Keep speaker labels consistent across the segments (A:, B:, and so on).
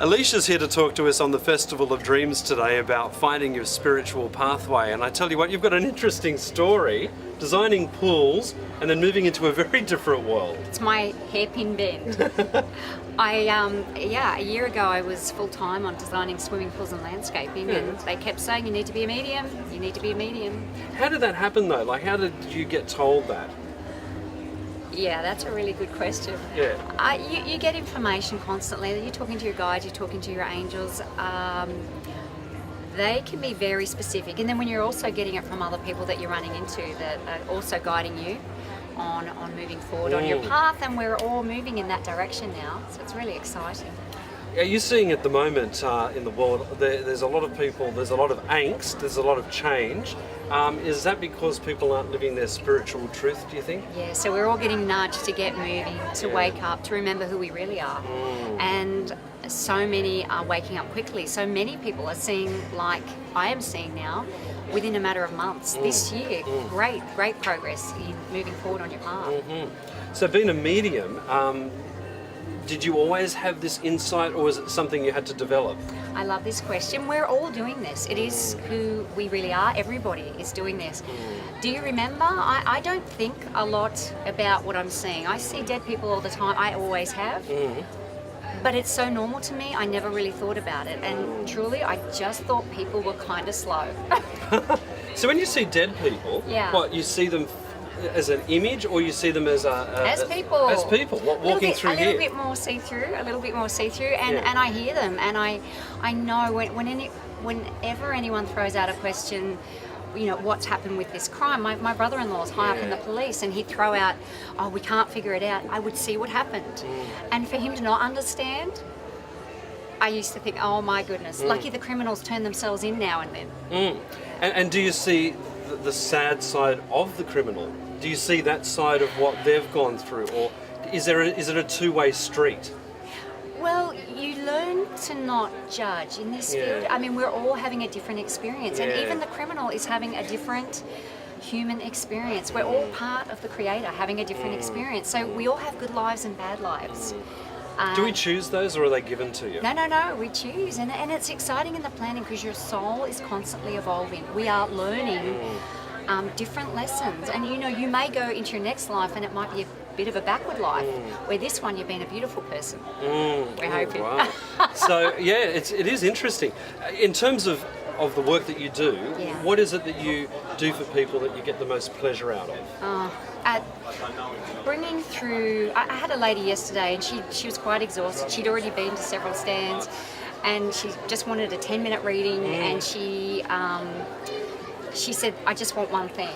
A: Alicia's here to talk to us on the Festival of Dreams today about finding your spiritual pathway. And I tell you what, you've got an interesting story, designing pools and then moving into a very different world.
B: It's my hairpin bend. A year ago I was full-time on designing swimming pools and landscaping, and they kept saying, you need to be a medium, you need to be a medium.
A: How did that happen though? Like, how did you get told that?
B: Yeah, that's a really good question.
A: Yeah.
B: You get information constantly. You're talking to your guides, you're talking to your angels. They can be very specific, and then when you're also getting it from other people that you're running into that are also guiding you on moving forward on your path, and we're all moving in that direction now, so it's really exciting.
A: Are you seeing at the moment in the world, there's a lot of people, there's a lot of angst, there's a lot of change. Is that because people aren't living their spiritual truth, do you think?
B: Yeah, so we're all getting nudged to get moving, to wake up, to remember who we really are. And so many are waking up quickly. So many people are seeing, like I am seeing now, within a matter of months, this year, great progress in moving forward on your path.
A: So being a medium, did you always have this insight, or was it something you had to develop?
B: I love this question. We're all doing this. It is who we really are. Everybody is doing this. Do you remember? I don't think a lot about what I'm seeing. I see dead people all the time. I always have. But it's so normal to me, I never really thought about it. And truly, I just thought people were kind of slow.
A: So when you see dead people, what, you see them as an image, or you see them as
B: people?
A: As people, walking through here?
B: A little bit more see-through, and I hear them, and I know whenever anyone throws out a question, you know, what's happened with this crime. My brother-in-law is high up in the police, and he'd throw out, oh, we can't figure it out. I would see what happened. And for him to not understand, I used to think, oh my goodness, lucky the criminals turn themselves in now and then.
A: And do you see the sad side of the criminal? Do you see that side of what they've gone through, or is it a two-way street?
B: Well, you learn to not judge in this field. I mean, we're all having a different experience, and even the criminal is having a different human experience. We're all part of the Creator having a different experience, so we all have good lives and bad lives.
A: Do we choose those, or are they given to you?
B: No, we choose, and it's exciting in the planning because your soul is constantly evolving. We are learning different lessons, and you know, you may go into your next life and it might be a bit of a backward life, where this one you've been a beautiful person. We're hoping.
A: Wow. So yeah, it is interesting. In terms of the work that you do, what is it that you do for people that you get the most pleasure out of?
B: Bringing through, I had a lady yesterday, and she was quite exhausted. She'd already been to several stands, and she just wanted a 10-minute reading, and she said, I just want one thing.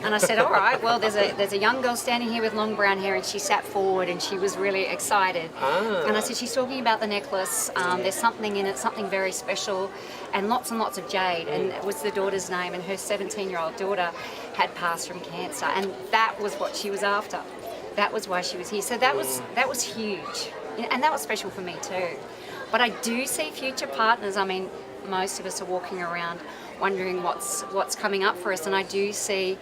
B: And I said, all right, well, there's a young girl standing here with long brown hair, and she sat forward and she was really excited. And I said, she's talking about the necklace. There's something in it, something very special, and lots of jade. And it was the daughter's name, and her 17-year-old daughter had passed from cancer, and that was what she was after. That was why she was here. So that was huge, and that was special for me too. But I do see future partners. I mean, most of us are walking around wondering what's coming up for us, and I do see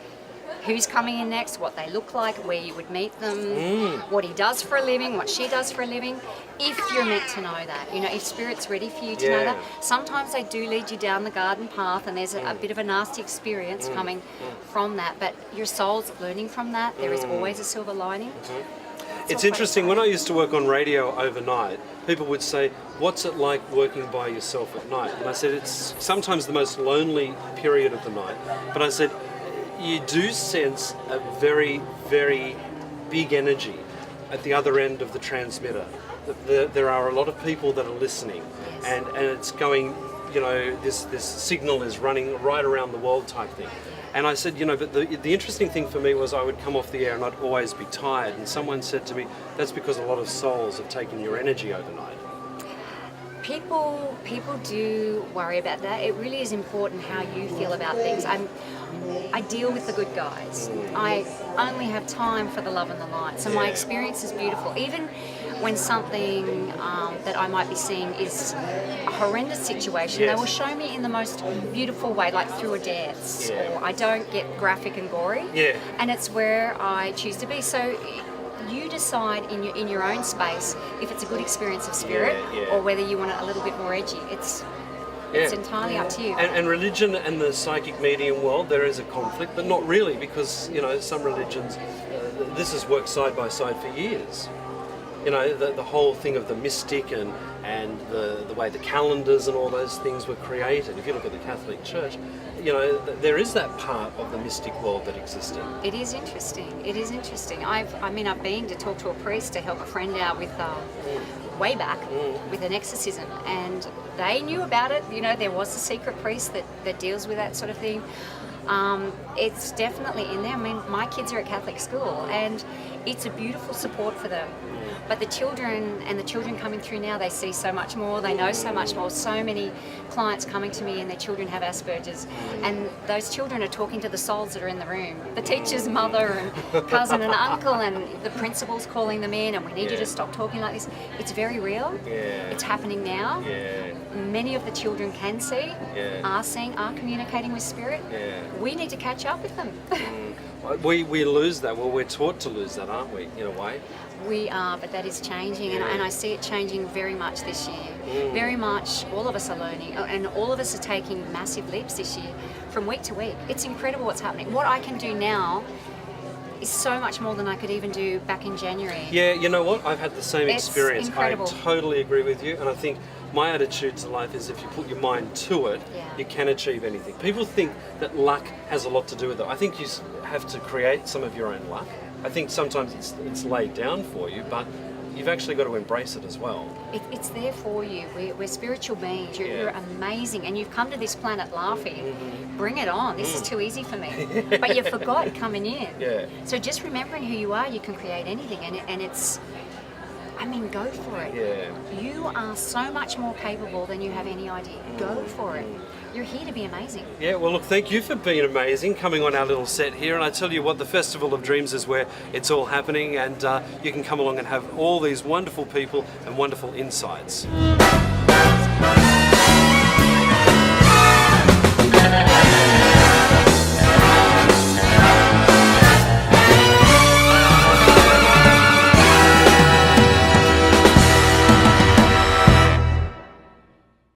B: who's coming in next, what they look like, where you would meet them, what he does for a living, what she does for a living, if you're meant to know that. You know, if Spirit's ready for you to know that. Sometimes they do lead you down the garden path, and there's a bit of a nasty experience coming from that, but your soul's learning from that. There is always a silver lining.
A: It's interesting, when I used to work on radio overnight, people would say, what's it like working by yourself at night? And I said, it's sometimes the most lonely period of the night. But I said, you do sense a very, very big energy at the other end of the transmitter. There are a lot of people that are listening, and it's going, you know, this signal is running right around the world type thing. And I said, you know, but the interesting thing for me was I would come off the air and I'd always be tired. And someone said to me, that's because a lot of souls have taken your energy overnight.
B: People do worry about that. It really is important how you feel about things. I deal with the good guys. I only have time for the love and the light. So my experience is beautiful. Even when something that I might be seeing is a horrendous situation, they will show me in the most beautiful way, like through a dance. Or I don't get graphic and gory. And it's where I choose to be. So you decide in your own space if it's a good experience of spirit or whether you want it a little bit more edgy. It's entirely up to you.
A: And religion and the psychic medium world, there is a conflict, but not really, because some religions, this has worked side by side for years. The whole thing of the mystic and the way the calendars and all those things were created. If you look at the Catholic Church, there is that part of the mystic world that existed.
B: It is interesting. It is interesting. I've been to talk to a priest to help a friend out with way back with an exorcism, and they knew about it. There was a secret priest that deals with that sort of thing. It's definitely in there. I mean, my kids are at Catholic school, and it's a beautiful support for them. But the children coming through now, they see so much more, they know so much more. So many clients coming to me and their children have Asperger's, and those children are talking to the souls that are in the room. The teacher's mother and cousin and uncle, and the principal's calling them in, and we need you to stop talking like this. It's very real. It's happening now. Many of the children can see, are seeing, are communicating with spirit. We need to catch up with them.
A: We lose that. Well, we're taught to lose that, aren't we, in a way?
B: We are, but that is changing, and I see it changing very much this year. Very much, all of us are learning, and all of us are taking massive leaps this year from week to week. It's incredible what's happening. What I can do now is so much more than I could even do back in January.
A: Yeah, you know what? I've had the same experience.
B: Incredible.
A: I totally agree with you, and I think my attitude to life is if you put your mind to it, you can achieve anything. People think that luck has a lot to do with it. I think you have to create some of your own luck. I think sometimes it's laid down for you, but you've actually got to embrace it as well.
B: It's there for you. We're spiritual beings. You're amazing, and you've come to this planet laughing. Bring it on. This is too easy for me. But you forgot coming in. So just remembering who you are, you can create anything, and it's... go for it. You are so much more capable than you have any idea. Go for it. You're here to be amazing. Yeah, well, look, thank you for being amazing, coming on our little set here. And I tell you what, the Festival of Dreams is where it's all happening, and you can come along and have all these wonderful people and wonderful insights.